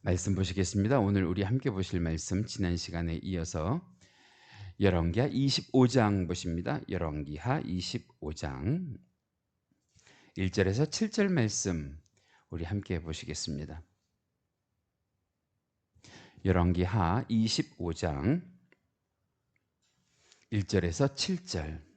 말씀 보시겠습니다. 오늘 우리 함께 보실 말씀 지난 시간에 이어서 열왕기하 25장 보십니다. 열왕기하 25장 1절에서 7절 말씀 우리 함께 보시겠습니다. 열왕기하 25장 1절에서 7절.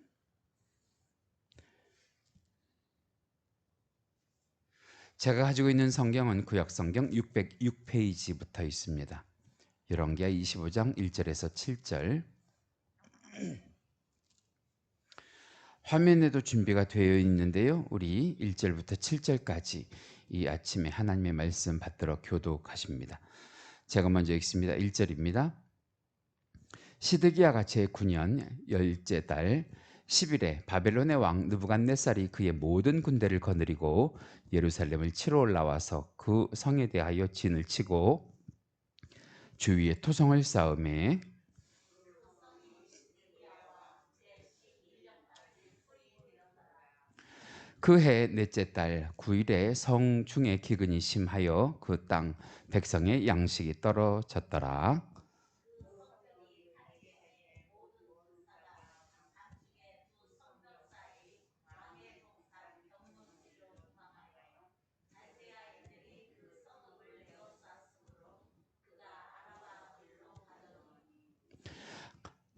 제가 가지고 있는 성경은 구약성경 606페이지부터 있습니다. 열왕기하 25장 1절에서 7절. 화면에도 준비가 되어 있는데요. 우리 1절부터 7절까지 이 아침에 하나님의 말씀 받들어 교독하십니다. 제가 먼저 읽습니다. 1절입니다. 시드기야가 제9년 열째 달 10일에 바벨론의 왕 느부갓네살이 그의 모든 군대를 거느리고 예루살렘을 치러 올라와서 그 성에 대하여 진을 치고 주위에 토성을 쌓음에 그 해 넷째 달 9일에 성중에 기근이 심하여 그 땅 백성의 양식이 떨어졌더라.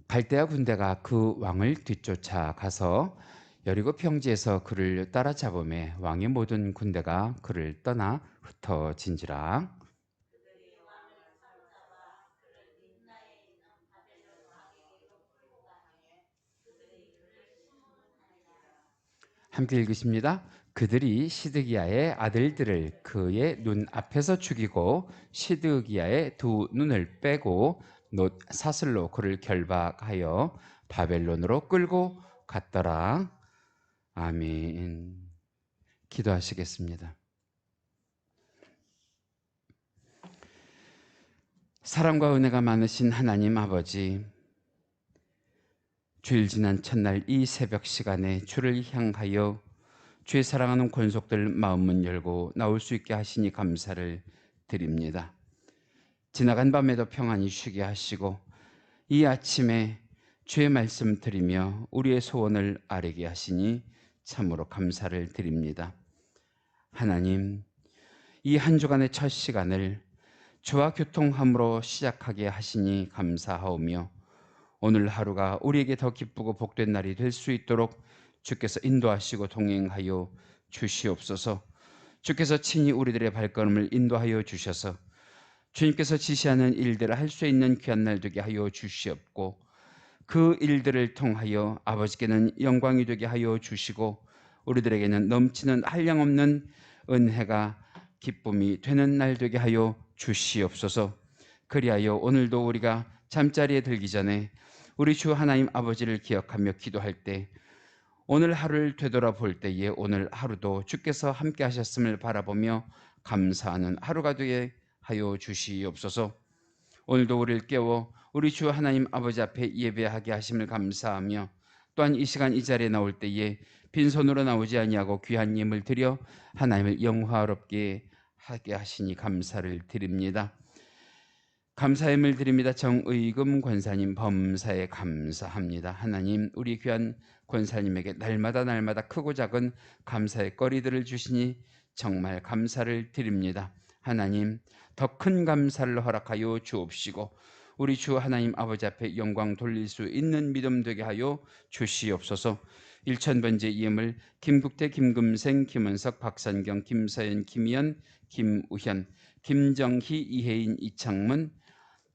갈대아 군대가 그 왕을 뒤쫓아 가서 여리고 평지에서 그를 따라잡음에 왕의 모든 군대가 그를 떠나 흩어진지라. 함께 읽으십니다. 그들이 시드기야의 아들들을 그의 눈 앞에서 죽이고 시드기야의 두 눈을 빼고 놋 사슬로 그를 결박하여 바벨론으로 끌고 갔더라. 아멘. 기도하시겠습니다. 사랑과 은혜가 많으신 하나님 아버지, 주일 지난 첫날 이 새벽 시간에 주를 향하여 주의 사랑하는 권속들 마음문 열고 나올 수 있게 하시니 감사를 드립니다. 지나간 밤에도 평안히 쉬게 하시고 이 아침에 주의 말씀 드리며 우리의 소원을 아뢰게 하시니 참으로 감사를 드립니다. 하나님, 이 한 주간의 첫 시간을 주와 교통함으로 시작하게 하시니 감사하오며 오늘 하루가 우리에게 더 기쁘고 복된 날이 될 수 있도록 주께서 인도하시고 동행하여 주시옵소서. 주께서 친히 우리들의 발걸음을 인도하여 주셔서 주님께서 지시하는 일들을 할 수 있는 귀한 날 되게 하여 주시옵고 그 일들을 통하여 아버지께는 영광이 되게 하여 주시고 우리들에게는 넘치는 한량없는 은혜가 기쁨이 되는 날 되게 하여 주시옵소서. 그리하여 오늘도 우리가 잠자리에 들기 전에 우리 주 하나님 아버지를 기억하며 기도할 때 오늘 하루를 되돌아볼 때에 오늘 하루도 주께서 함께 하셨음을 바라보며 감사하는 하루가 되게 하여 주시옵소서. 오늘도 우리를 깨워 우리 주 하나님 아버지 앞에 예배하게 하심을 감사하며 또한 이 시간 이 자리에 나올 때에 빈손으로 나오지 아니하고 귀한 예물 드려 하나님을 영화롭게 하게 하시니 감사를 드립니다. 감사함을 드립니다. 정의금 권사님 범사에 감사합니다. 하나님, 우리 귀한 권사님에게 날마다 크고 작은 감사의 거리들을 주시니 정말 감사를 드립니다. 하나님, 더 큰 감사를 허락하여 주옵시고 우리 주 하나님 아버지 앞에 영광 돌릴 수 있는 믿음 되게 하여 주시옵소서. 일천번째 예물 김국태, 김금생, 김은석, 박선경, 김서연, 김희연, 김우현, 김정희, 이혜인, 이창문,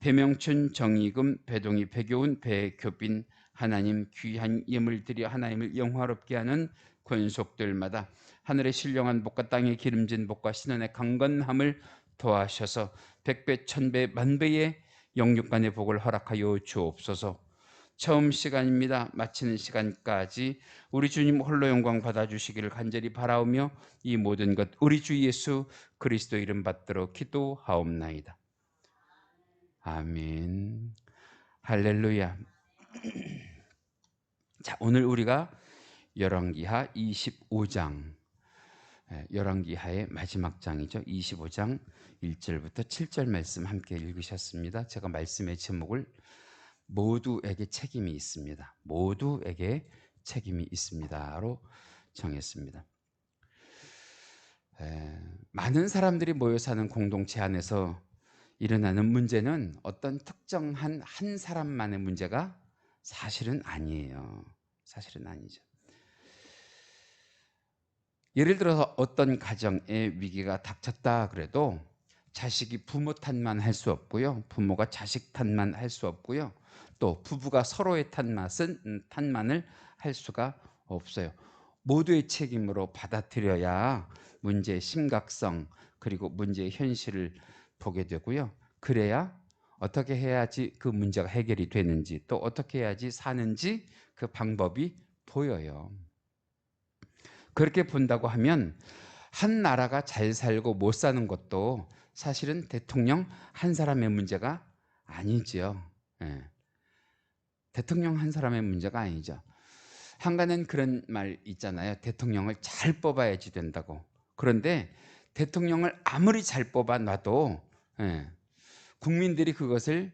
배명춘, 정의금, 배동희, 배교훈, 배교빈, 하나님 귀한 예물 드려 하나님을 영화롭게 하는 권속들마다 하늘의 신령한 복과 땅의 기름진 복과 신원의 강건함을 더하셔서 백배, 천배, 만배의 영육간의 복을 허락하여 주옵소서. 처음 시간입니다. 마치는 시간까지 우리 주님 홀로 영광 받아주시기를 간절히 바라오며 이 모든 것 우리 주 예수 그리스도 이름 받들어 기도하옵나이다. 아멘. 할렐루야. 자, 오늘 우리가 열왕기하 25장, 열왕기하의 마지막 장이죠. 25장 1절부터 7절 말씀 함께 읽으셨습니다. 제가 말씀의 제목을 모두에게 책임이 있습니다. 모두에게 책임이 있습니다로 정했습니다. 많은 사람들이 모여 사는 공동체 안에서 일어나는 문제는 어떤 특정한 한 사람만의 문제가 사실은 아니에요. 사실은 아니죠. 예를 들어서 어떤 가정에 위기가 닥쳤다 그래도 자식이 부모 탓만 할 수 없고요. 부모가 자식 탓만 할 수 없고요. 또 부부가 서로의 탓만을 할 수가 없어요. 모두의 책임으로 받아들여야 문제의 심각성 그리고 문제의 현실을 보게 되고요. 그래야 어떻게 해야지 그 문제가 해결이 되는지 또 어떻게 해야지 사는지 그 방법이 보여요. 그렇게 본다고 하면 한 나라가 잘 살고 못 사는 것도 사실은 대통령 한 사람의 문제가 아니죠. 예. 대통령 한 사람의 문제가 아니죠. 한간은 그런 말 있잖아요. 대통령을 잘 뽑아야지 된다고. 그런데 대통령을 아무리 잘 뽑아 놔도 국민들이 그것을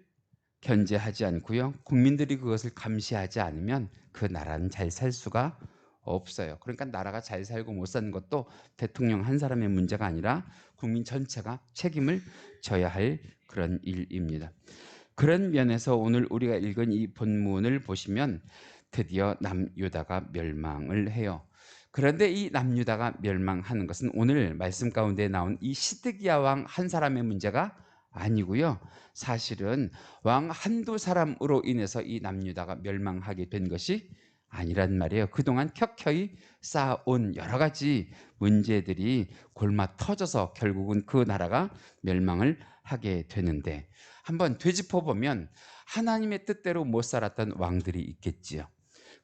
견제하지 않고요. 국민들이 그것을 감시하지 않으면 그 나라는 잘 살 수가 없어요. 그러니까 나라가 잘 살고 못 사는 것도 대통령 한 사람의 문제가 아니라 국민 전체가 책임을 져야 할 그런 일입니다. 그런 면에서 오늘 우리가 읽은 이 본문을 보시면 드디어 남유다가 멸망을 해요. 그런데 이 남유다가 멸망하는 것은 오늘 말씀 가운데 나온 이 시드기야 왕 한 사람의 문제가 아니고요. 사실은 왕 한두 사람으로 인해서 이 남유다가 멸망하게 된 것이 아니란 말이에요. 그동안 켜켜이 쌓아온 여러 가지 문제들이 골마 터져서 결국은 그 나라가 멸망을 하게 되는데 한번 되짚어 보면 하나님의 뜻대로 못 살았던 왕들이 있겠지요.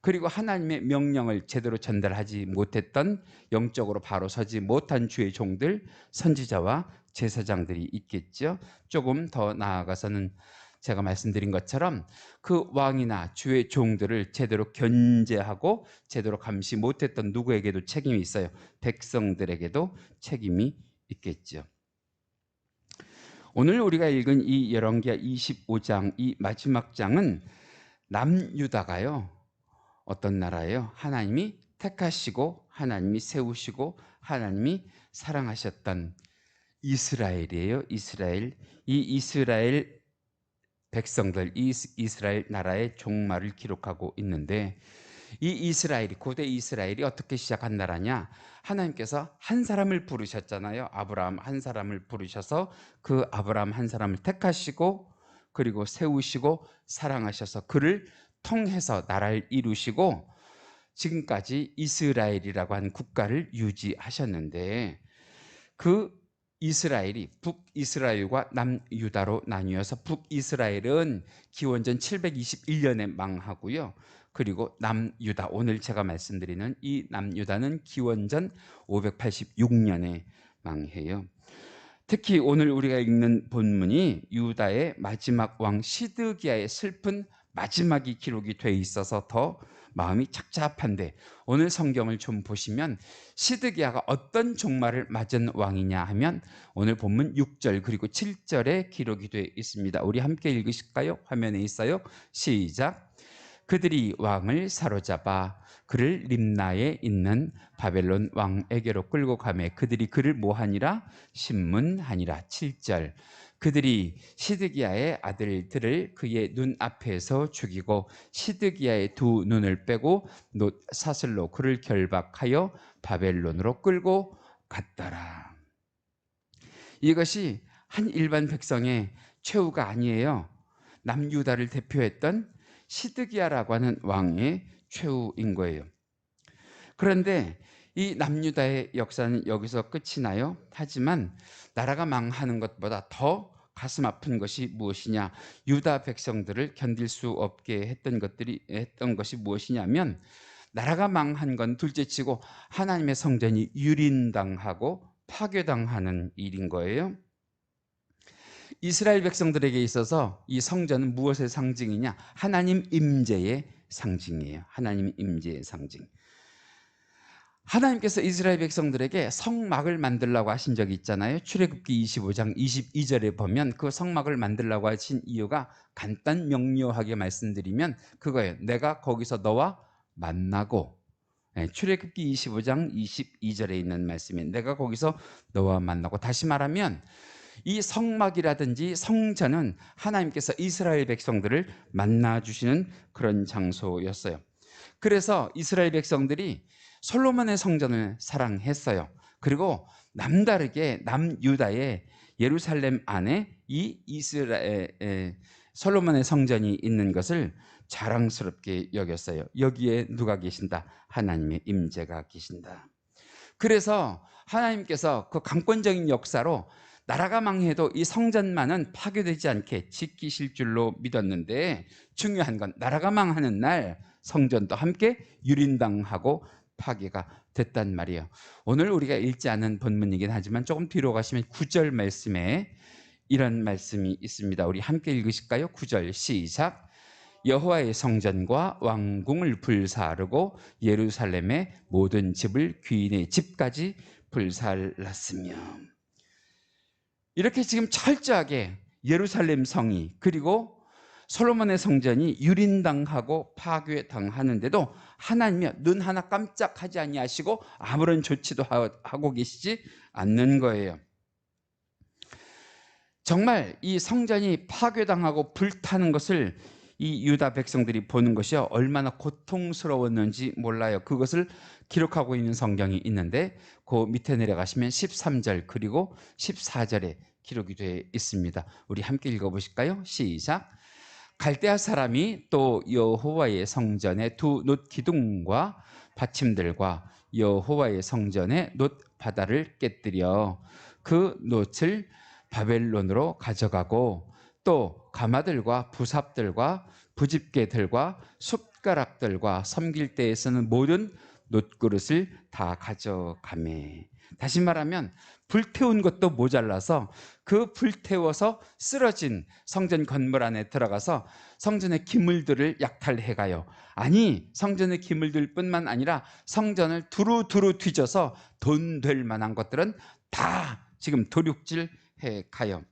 그리고 하나님의 명령을 제대로 전달하지 못했던 영적으로 바로 서지 못한 주의 종들, 선지자와 제사장들이 있겠죠. 조금 더 나아가서는 제가 말씀드린 것처럼 그 왕이나 주의 종들을 제대로 견제하고 제대로 감시 못했던 누구에게도 책임이 있어요. 백성들에게도 책임이 있겠죠. 오늘 우리가 읽은 이 열왕기하 25장 이 마지막 장은 남유다가요. 어떤 나라예요? 하나님이 택하시고 하나님이 세우시고 하나님이 사랑하셨던 이스라엘이에요. 이스라엘. 이 이스라엘 백성들, 이 이스라엘 나라의 종말을 기록하고 있는데 이 이스라엘이 고대 이스라엘이 어떻게 시작한 나라냐? 하나님께서 한 사람을 부르셨잖아요. 아브라함 한 사람을 부르셔서 그 아브라함 한 사람을 택하시고 그리고 세우시고 사랑하셔서 그를 통해서 나라를 이루시고 지금까지 이스라엘이라고 하는 국가를 유지하셨는데 그 이스라엘이 북이스라엘과 남유다로 나뉘어서 북이스라엘은 기원전 721년에 망하고요. 그리고 남유다, 오늘 제가 말씀드리는 이 남유다는 기원전 586년에 망해요. 특히 오늘 우리가 읽는 본문이 유다의 마지막 왕 시드기야의 슬픈 마지막이 기록이 돼 있어서 더 마음이 착잡한데 오늘 성경을 좀 보시면 시드기야가 어떤 종말을 맞은 왕이냐 하면 오늘 본문 6절 그리고 7절에 기록이 되어 있습니다. 우리 함께 읽으실까요? 화면에 있어요. 시작. 그들이 왕을 사로잡아 그를 림나에 있는 바벨론 왕에게로 끌고 가매 그들이 그를 뭐하니라? 신문하니라. 7절. 그들이 시드기야의 아들들을 그의 눈앞에서 죽이고 시드기야의 두 눈을 빼고 사슬로 그를 결박하여 바벨론으로 끌고 갔더라. 이것이 한 일반 백성의 최후가 아니에요. 남유다를 대표했던 시드기야라고 하는 왕의 최후인 거예요. 그런데 이 남유다의 역사는 여기서 끝이 나요. 하지만 나라가 망하는 것보다 더 가슴 아픈 것이 무엇이냐? 유다 백성들을 견딜 수 없게 했던 것이 무엇이냐면 나라가 망한 건 둘째치고 하나님의 성전이 유린당하고 파괴당하는 일인 거예요. 이스라엘 백성들에게 있어서 이 성전은 무엇의 상징이냐? 하나님 임재의 상징이에요. 하나님 임재의 상징. 하나님께서 이스라엘 백성들에게 성막을 만들라고 하신 적이 있잖아요. 출애굽기 25장 22절에 보면 그 성막을 만들라고 하신 이유가 간단 명료하게 말씀드리면 그거예요. 내가 거기서 너와 만나고, 출애굽기 25장 22절에 있는 말씀이 내가 거기서 너와 만나고, 다시 말하면 이 성막이라든지 성전은 하나님께서 이스라엘 백성들을 만나주시는 그런 장소였어요. 그래서 이스라엘 백성들이 솔로몬의 성전을 사랑했어요. 그리고 남다르게 남유다의 예루살렘 안에 이 이스라엘 솔로몬의 성전이 있는 것을 자랑스럽게 여겼어요. 여기에 누가 계신다? 하나님의 임재가 계신다. 그래서 하나님께서 그 강권적인 역사로 나라가 망해도 이 성전만은 파괴되지 않게 지키실 줄로 믿었는데, 중요한 건 나라가 망하는 날 성전도 함께 유린당하고 파괴가 됐단 말이에요. 오늘 우리가 읽지 않은 본문이긴 하지만 조금 뒤로 가시면 9절 말씀에 이런 말씀이 있습니다. 우리 함께 읽으실까요? 9절 시작. 여호와의 성전과 왕궁을 불사르고 예루살렘의 모든 집을 귀인의 집까지 불살랐으며. 이렇게 지금 철저하게 예루살렘 성이 그리고 솔로몬의 성전이 유린당하고 파괴당하는데도 하나님이 눈 하나 깜짝하지 아니하시고 아무런 조치도 하고 계시지 않는 거예요. 정말 이 성전이 파괴당하고 불타는 것을 이 유다 백성들이 보는 것이 얼마나 고통스러웠는지 몰라요. 그것을 기록하고 있는 성경이 있는데 그 밑에 내려가시면 13절 그리고 14절에 기록이 되어 있습니다. 우리 함께 읽어보실까요? 시작. 갈대아 사람이 또 여호와의 성전의 두 놋 기둥과 받침들과 여호와의 성전의 놋 바다를 깨뜨려 그 놋을 바벨론으로 가져가고, 또 가마들과 부삽들과 부집개들과 숟가락들과 섬길 때에 쓰는 모든 놋그릇을 다 가져가매. 다시 말하면 불태운 것도 모자라서 그 불태워서 쓰러진 성전 건물 안에 들어가서 성전의 기물들을 약탈해가요. 아니, 성전의 기물들 뿐만 아니라 성전을 두루두루 뒤져서 돈 될 만한 것들은 다 지금 도륙질해 가요.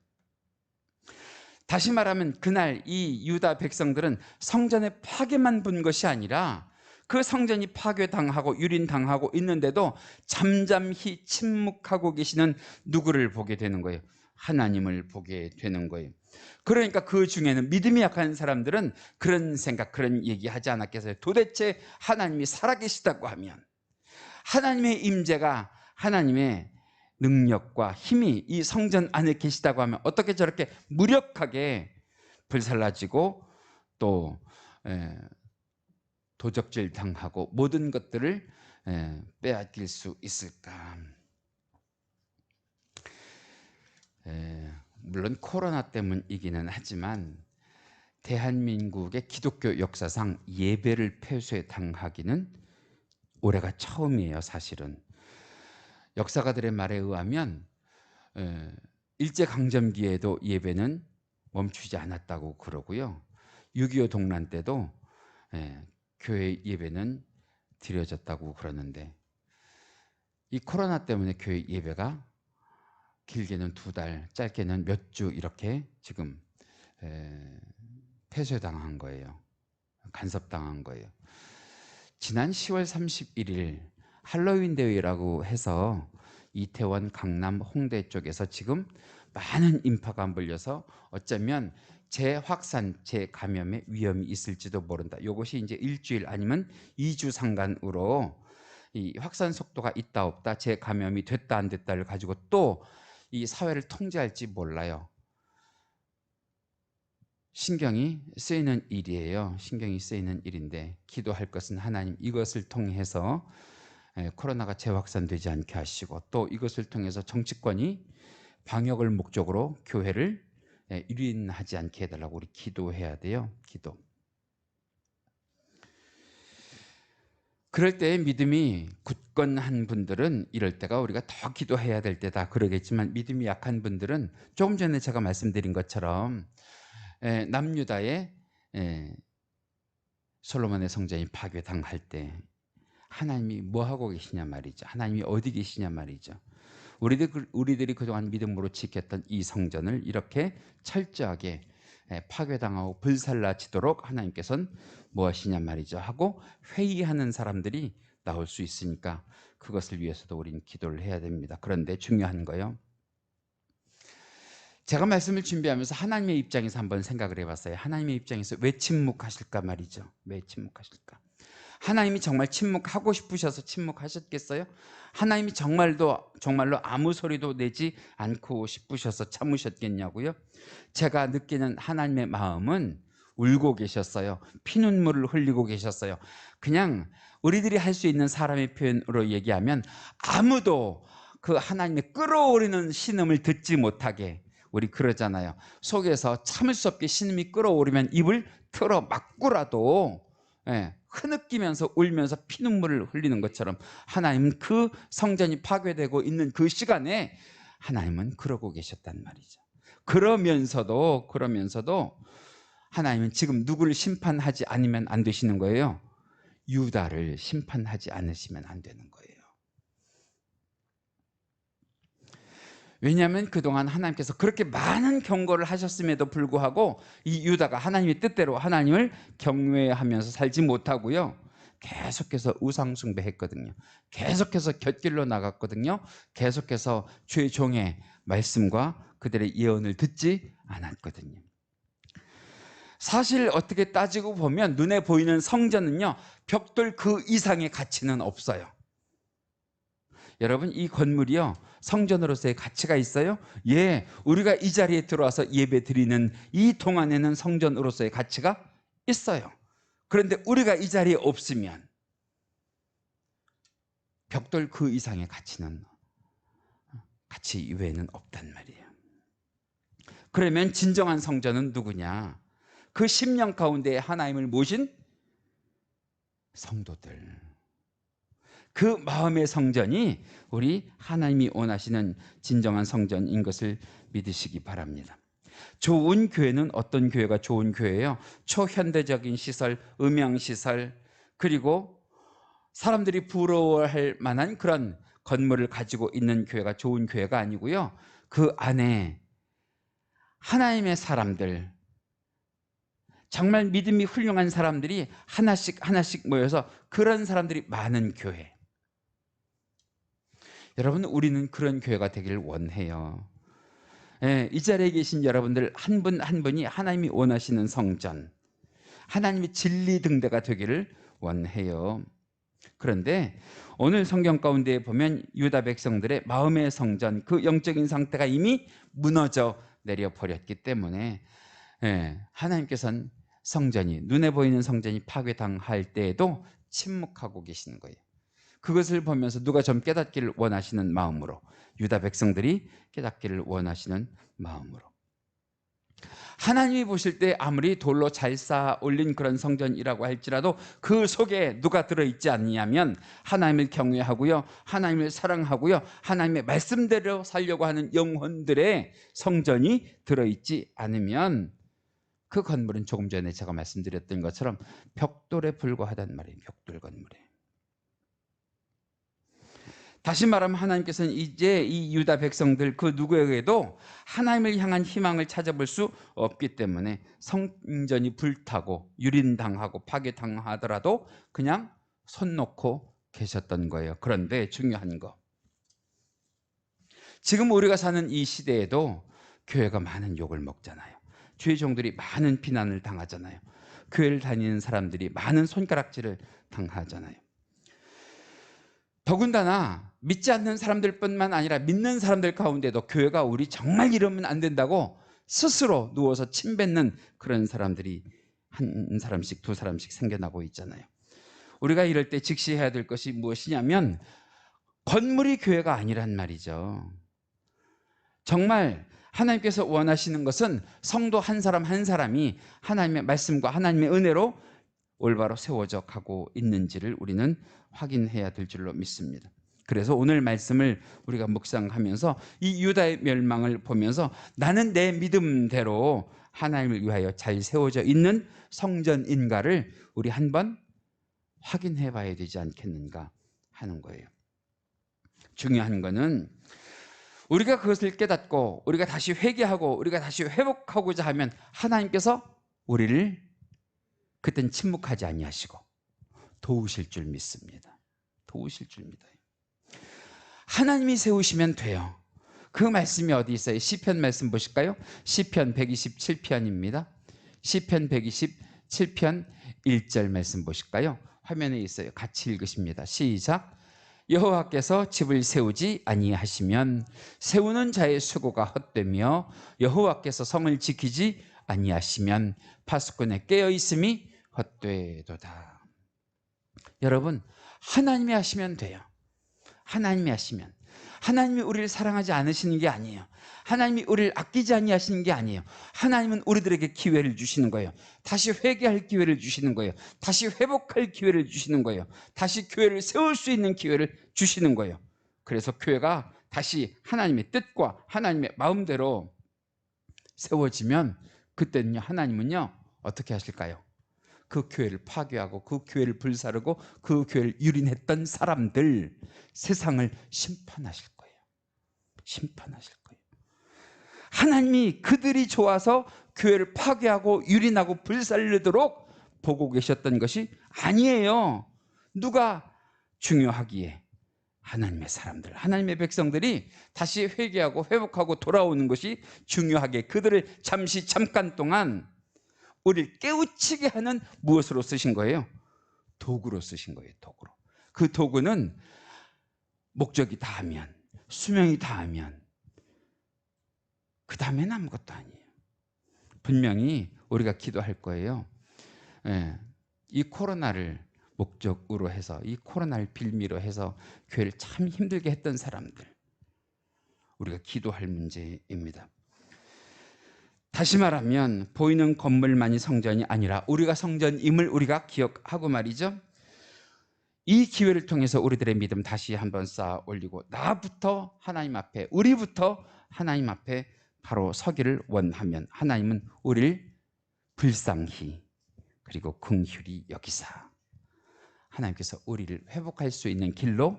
다시 말하면 그날 이 유다 백성들은 성전의 파괴만 본 것이 아니라 그 성전이 파괴당하고 유린당하고 있는데도 잠잠히 침묵하고 계시는 누구를 보게 되는 거예요? 하나님을 보게 되는 거예요. 그러니까 그 중에는 믿음이 약한 사람들은 그런 생각, 그런 얘기하지 않았겠어요? 도대체 하나님이 살아계시다고 하면, 하나님의 임재가, 하나님의 능력과 힘이 이 성전 안에 계시다고 하면 어떻게 저렇게 무력하게 불살라지고 또 도적질 당하고 모든 것들을 빼앗길 수 있을까? 물론 코로나 때문이기는 하지만 대한민국의 기독교 역사상 예배를 폐쇄 당하기는 올해가 처음이에요. 사실은 역사가들의 말에 의하면 일제강점기에도 예배는 멈추지 않았다고 그러고요. 6.25 동란 때도 교회 예배는 드려졌다고 그러는데, 이 코로나 때문에 교회 예배가 길게는 2달, 짧게는 몇 주 이렇게 지금 폐쇄당한 거예요. 간섭당한 거예요. 지난 10월 31일 할로윈 대회라고 해서 이태원, 강남, 홍대 쪽에서 지금 많은 인파가 몰려서 어쩌면 재확산, 재감염의 위험이 있을지도 모른다. 이것이 이제 일주일 아니면 2주 상간으로 이 확산 속도가 있다 없다, 재감염이 됐다 안 됐다를 가지고 또 이 사회를 통제할지 몰라요. 신경이 쓰이는 일이에요. 신경이 쓰이는 일인데 기도할 것은 하나님, 이것을 통해서 코로나가 재확산되지 않게 하시고, 또 이것을 통해서 정치권이 방역을 목적으로 교회를 유린하지 않게 해달라고 우리 기도해야 돼요. 기도. 그럴 때 믿음이 굳건한 분들은 이럴 때가 우리가 더 기도해야 될 때다 그러겠지만, 믿음이 약한 분들은 조금 전에 제가 말씀드린 것처럼 남유다의 솔로몬의 성전이 파괴당할 때 하나님이 뭐 하고 계시냐 말이죠. 하나님이 어디 계시냐 말이죠. 우리들이 그동안 믿음으로 지켰던 이 성전을 이렇게 철저하게 파괴당하고 불살라지도록 하나님께서는 무엇이냐 말이죠 하고 회의하는 사람들이 나올 수 있으니까 그것을 위해서도 우리는 기도를 해야 됩니다. 그런데 중요한 거요, 제가 말씀을 준비하면서 하나님의 입장에서 한번 생각을 해봤어요. 하나님의 입장에서 왜 침묵하실까 말이죠. 왜 침묵하실까? 하나님이 정말 침묵하고 싶으셔서 침묵하셨겠어요? 하나님이 정말로 아무 소리도 내지 않고 싶으셔서 참으셨겠냐고요? 제가 느끼는 하나님의 마음은 울고 계셨어요. 피눈물을 흘리고 계셨어요. 그냥 우리들이 할 수 있는 사람의 표현으로 얘기하면 아무도 그 하나님의 끌어오르는 신음을 듣지 못하게, 우리 그러잖아요. 속에서 참을 수 없게 신음이 끌어오르면 입을 틀어 막고라도 흐느끼면서 울면서 피눈물을 흘리는 것처럼 하나님은 그 성전이 파괴되고 있는 그 시간에 하나님은 그러고 계셨단 말이죠. 그러면서도 하나님은 지금 누구를 심판하지 않으면 안 되시는 거예요. 유다를 심판하지 않으시면 안 되는 거예요. 왜냐하면 그동안 하나님께서 그렇게 많은 경고를 하셨음에도 불구하고 이 유다가 하나님의 뜻대로 하나님을 경외하면서 살지 못하고요, 계속해서 우상숭배했거든요. 계속해서 곁길로 나갔거든요. 계속해서 주의 종의 말씀과 그들의 예언을 듣지 않았거든요. 사실 어떻게 따지고 보면 눈에 보이는 성전은요, 벽돌 그 이상의 가치는 없어요. 여러분, 이 건물이요, 성전으로서의 가치가 있어요? 예, 우리가 이 자리에 들어와서 예배 드리는 이 동안에는 성전으로서의 가치가 있어요. 그런데 우리가 이 자리에 없으면 벽돌 그 이상의 가치 이외에는 없단 말이에요. 그러면 진정한 성전은 누구냐? 그 10년 가운데 하나님을 모신 성도들, 그 마음의 성전이 우리 하나님이 원하시는 진정한 성전인 것을 믿으시기 바랍니다. 좋은 교회는 어떤 교회가 좋은 교회예요? 초현대적인 시설, 음향시설, 그리고 사람들이 부러워할 만한 그런 건물을 가지고 있는 교회가 좋은 교회가 아니고요, 그 안에 하나님의 사람들, 정말 믿음이 훌륭한 사람들이 하나씩 모여서 그런 사람들이 많은 교회. 여러분, 우리는 그런 교회가 되기를 원해요. 이 자리에 계신 여러분들 한 분 한 분이 하나님이 원하시는 성전, 하나님의 진리 등대가 되기를 원해요. 그런데 오늘 성경 가운데 보면 유다 백성들의 마음의 성전, 그 영적인 상태가 이미 무너져 내려버렸기 때문에 하나님께서는 성전이, 눈에 보이는 성전이 파괴당할 때에도 침묵하고 계시는 거예요. 그것을 보면서 누가 좀 깨닫기를 원하시는 마음으로, 유다 백성들이 깨닫기를 원하시는 마음으로, 하나님이 보실 때 아무리 돌로 잘 쌓아 올린 그런 성전이라고 할지라도 그 속에 누가 들어있지 않냐면 하나님을 경외하고요, 하나님을 사랑하고요, 하나님의 말씀대로 살려고 하는 영혼들의 성전이 들어있지 않으면 그 건물은 조금 전에 제가 말씀드렸던 것처럼 벽돌에 불과하단 말이에요. 벽돌 건물에. 다시 말하면 하나님께서는 이제 이 유다 백성들 그 누구에게도 하나님을 향한 희망을 찾아볼 수 없기 때문에 성전이 불타고 유린당하고 파괴당하더라도 그냥 손 놓고 계셨던 거예요. 그런데 중요한 거, 지금 우리가 사는 이 시대에도 교회가 많은 욕을 먹잖아요. 주의 종들이 많은 비난을 당하잖아요. 교회를 다니는 사람들이 많은 손가락질을 당하잖아요. 더군다나 믿지 않는 사람들뿐만 아니라 믿는 사람들 가운데도 교회가 우리 정말 이러면 안 된다고 스스로 누워서 침 뱉는 그런 사람들이 한 사람씩 두 사람씩 생겨나고 있잖아요. 우리가 이럴 때 직시해야 될 것이 무엇이냐면 건물이 교회가 아니란 말이죠. 정말 하나님께서 원하시는 것은 성도 한 사람 한 사람이 하나님의 말씀과 하나님의 은혜로 올바로 세워져 가고 있는지를 우리는 확인해야 될 줄로 믿습니다. 그래서 오늘 말씀을 우리가 묵상하면서 이 유다의 멸망을 보면서 나는 내 믿음대로 하나님을 위하여 잘 세워져 있는 성전인가를 우리 한번 확인해 봐야 되지 않겠는가 하는 거예요. 중요한 거는 우리가 그것을 깨닫고 우리가 다시 회개하고 우리가 다시 회복하고자 하면 하나님께서 우리를 그땐 침묵하지 아니하시고 도우실 줄 믿습니다. 도우실 줄 믿어요. 하나님이 세우시면 돼요. 그 말씀이 어디 있어요? 시편 말씀 보실까요? 시편 127편입니다. 시편 127편 1절 말씀 보실까요? 화면에 있어요. 같이 읽으십니다. 시작. 여호와께서 집을 세우지 아니하시면 세우는 자의 수고가 헛되며 여호와께서 성을 지키지 아니하시면 파수꾼의 깨어있음이 헛되도다. 여러분, 하나님이 하시면 돼요. 하나님이 하시면. 하나님이 우리를 사랑하지 않으시는 게 아니에요. 하나님이 우리를 아끼지 아니하시는 게 아니에요. 하나님은 우리들에게 기회를 주시는 거예요. 다시 회개할 기회를 주시는 거예요. 다시 회복할 기회를 주시는 거예요. 다시 교회를 세울 수 있는 기회를 주시는 거예요. 그래서 교회가 다시 하나님의 뜻과 하나님의 마음대로 세워지면 그때는요, 하나님은요 어떻게 하실까요? 그 교회를 파괴하고 그 교회를 불사르고 그 교회를 유린했던 사람들, 세상을 심판하실 거예요. 심판하실 거예요. 하나님이 그들이 좋아서 교회를 파괴하고 유린하고 불살르도록 보고 계셨던 것이 아니에요. 누가 중요하기에? 하나님의 사람들, 하나님의 백성들이 다시 회개하고 회복하고 돌아오는 것이 중요하게 그들을 잠깐 동안 우리를 깨우치게 하는 무엇으로 쓰신 거예요? 도구로 쓰신 거예요. 도구로. 그 도구는 목적이 다하면, 수명이 다하면 그 다음엔 아무것도 아니에요. 분명히 우리가 기도할 거예요. 이 코로나를 목적으로 해서, 이 코로나를 빌미로 해서 교회를 참 힘들게 했던 사람들, 우리가 기도할 문제입니다. 다시 말하면 보이는 건물만이 성전이 아니라 우리가 성전임을 우리가 기억하고 말이죠. 이 기회를 통해서 우리들의 믿음 다시 한번 쌓아 올리고 나부터 하나님 앞에, 우리부터 하나님 앞에 바로 서기를 원하면 하나님은 우리를 불쌍히 그리고 긍휼히 여기사 하나님께서 우리를 회복할 수 있는 길로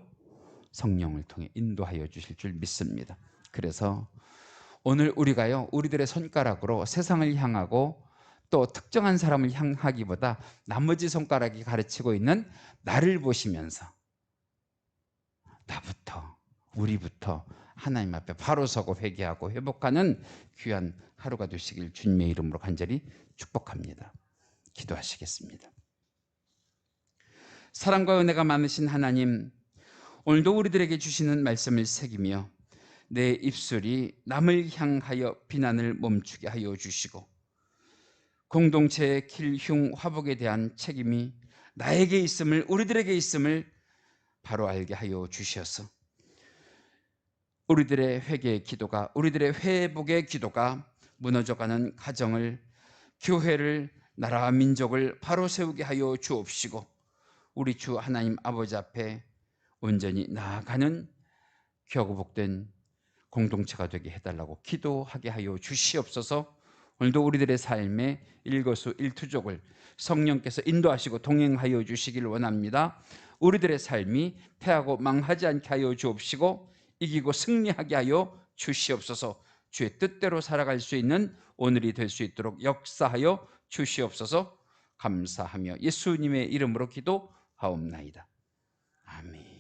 성령을 통해 인도하여 주실 줄 믿습니다. 그래서 오늘 우리가요, 우리들의 손가락으로 세상을 향하고 또 특정한 사람을 향하기보다 나머지 손가락이 가르치고 있는 나를 보시면서 나부터, 우리부터 하나님 앞에 바로 서고 회개하고 회복하는 귀한 하루가 되시길 주님의 이름으로 간절히 축복합니다. 기도하시겠습니다. 사랑과 은혜가 많으신 하나님, 오늘도 우리들에게 주시는 말씀을 새기며 내 입술이 남을 향하여 비난을 멈추게 하여 주시고 공동체의 길, 흉, 화복에 대한 책임이 나에게 있음을, 우리들에게 있음을 바로 알게 하여 주셔서 우리들의 회개의 기도가, 우리들의 회복의 기도가 무너져가는 가정을, 교회를, 나라와 민족을 바로 세우게 하여 주옵시고 우리 주 하나님 아버지 앞에 온전히 나아가는 교복된 공동체가 되게 해달라고 기도하게 하여 주시옵소서. 오늘도 우리들의 삶에 일거수일투족을 성령께서 인도하시고 동행하여 주시기를 원합니다. 우리들의 삶이 패하고 망하지 않게 하여 주옵시고 이기고 승리하게 하여 주시옵소서. 주의 뜻대로 살아갈 수 있는 오늘이 될 수 있도록 역사하여 주시옵소서. 감사하며 예수님의 이름으로 기도하옵나이다. 아멘.